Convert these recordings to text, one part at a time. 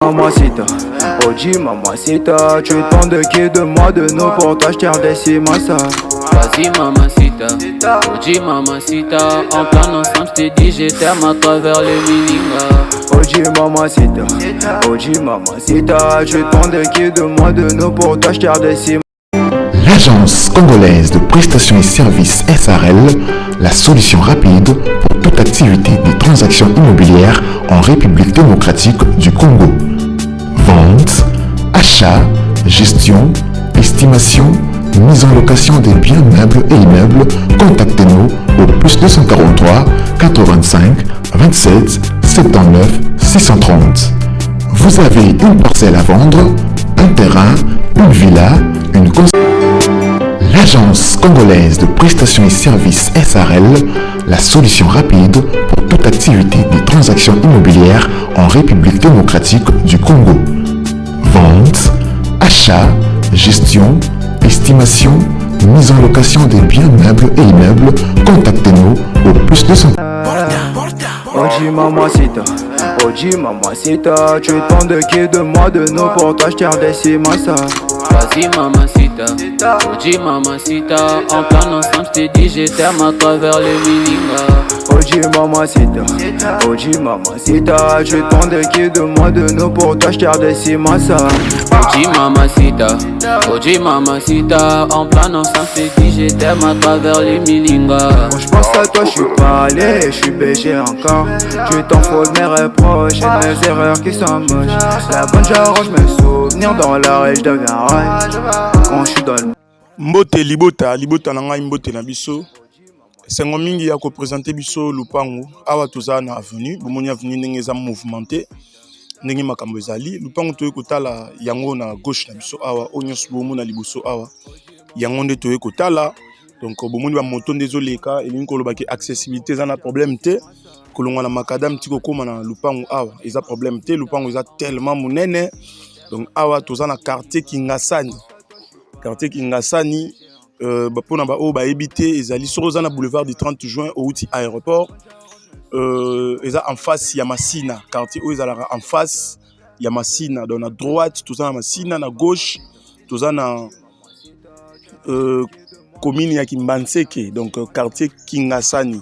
Mamacita, Oji mamacita, tu te demandes qui de moi de nous pour t'acheter des cimasa. Vas-y mamacita, Oji mamacita, en plan ensemble j't'ai dit je t'aime à travers le milinga. Oji mamacita, Oji mamacita, tu te demandes qui de moi de nous pour t'acheter des cimasa. L'Agence congolaise de prestations et services SARL, la solution rapide pour toute activité des transactions immobilières en République démocratique du Congo. Vente, achat, gestion, estimation, mise en location des biens meubles et immeubles. Contactez-nous au +243 85 27 79 630. Vous avez une parcelle à vendre, un terrain, une villa, une construction. L'Agence congolaise de prestations et services SARL, la solution rapide pour toute activité des transactions immobilières en République démocratique du Congo. Vente, achat, gestion, estimation, mise en location des biens meubles et immeubles. Contactez-nous au +200. Oji mamacita, Oji mamacita, tu te demandes qui de moi de nous pour t'acheter des cimasa. Vas-y mamacita, Oji mamacita, en plan ensemble j't'ai dit je t'aime à travers le milinga. Oji mamacita, Oji mamacita, tu te demandes qui de moi de nous pour t'acheter des cimasa. Oji mamacita, en plan ensemble j't'ai dit je t'aime à travers le milinga. Quand je pense à toi, je suis pas allé, je suis BG encore. Tu t'en fous de mes reproches et de mes erreurs qui sont moches. La bonne j'arrange mes souvenirs dans la je deviens rail. Quand je suis dans le Mbote libota na ngai mbote na biso. Sengo mingi ya ko présenter biso lupango awa toza na avenue bomoni avenue ndenge za mouvementé ndenge makambo ezali lupango toye kotala yango na gauche na biso awa onyos bomona liboso awa yango nde toye kotala. Donc bomoni ba moto ndezoleka elingi koloba ke accessibilité za na problème te kolongwa na makadam tiko koma na lupango awa eza problème te lupango eza tellement munene. Donc awa toza na quartier Kingasani. Quartier Kingasani, pona ba o ba ebité ezali soroza na boulevard du 30 juin au outil aéroport. Eza en face ya Masina, quartier où ezala en face ya Masina, donc à droite toza na Masina, na gauche toza na commune ya Kimbanseke, donc quartier Kingasani.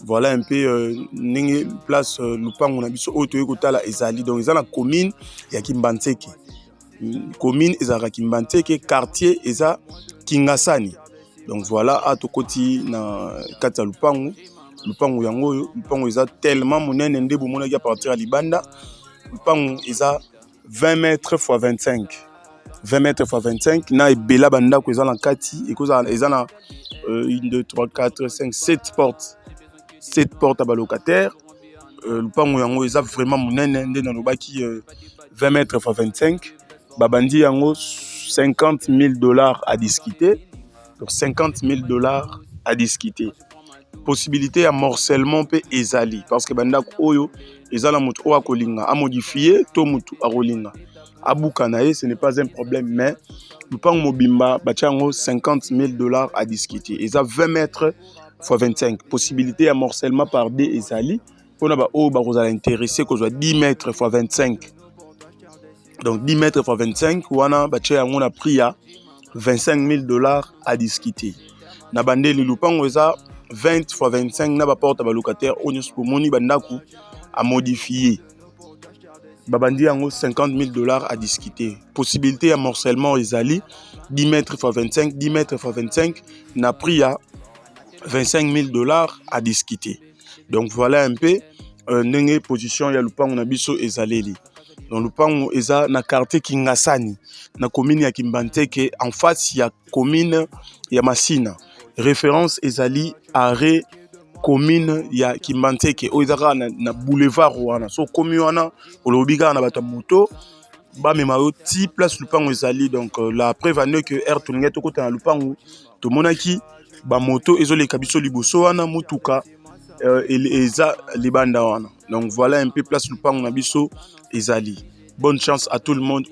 Voilà un peu ndenge place lupango na biso o toye kotala ezali, donc eza na commune ya Kimbanseke. Commune ezara Kimbanseke, quartier eza Kingasani. Donc voilà à tokoti na kata lupango yango lupango eza tellement monene nde bomona ki à partir à libanda lupango eza 20 mètres x 25 20 mètres x 25 na ebela banda ko eza na kati et koza eza na 1 2 3 4 5 7 portes à balocataire. Lupango yango eza vraiment monene nde na lobaki 20 mètres x 25 babandi yango $50,000 à discuter. Donc $50,000 à discuter. Possibilité à morcellement peut ezali parce que banda oyo ezala mutu o akolinga a modifier to mutu a rolinga abukanae ce n'est pas un problème mais lupango mobimba bachango $50,000 à discuter. Eza 20 mètres x 25. Possibilité à morcellement par D ezali pona ba o ba rozala intéressé ko 10 mètres x 25. Donc 10 mètres x 25, wana bache yango na prix à $25,000 à discuter. Na bande li lupango eza 20 x 25 na ba porte ba locataire onyos pomoni bandaku à modifier. Babandi yango $50,000 à discuter. Possibilité à morcellement ezali 10 mètres x 25, 10 mètres x 25 na prix à $25,000 à discuter. Donc voilà un peu ndenge position ya lupango na biso ezaleli. Dans le lupango eza na quartier Kingasani na commune ya Kimbanseke en face ya commune ya Masina. Référence ezali arrêt commune ya Kimbanseke o ezaka na boulevard wana so komi wana olobika na bato moto ba mema yo ti place lupango ezali. Donc la preuve que air tournet to kota na lupango to monaki ba moto ezoleka biso liboso wana mutuka eza libanda wana. Donc voilà un peu place lupango na biso ezali. Bonne chance à tout le monde.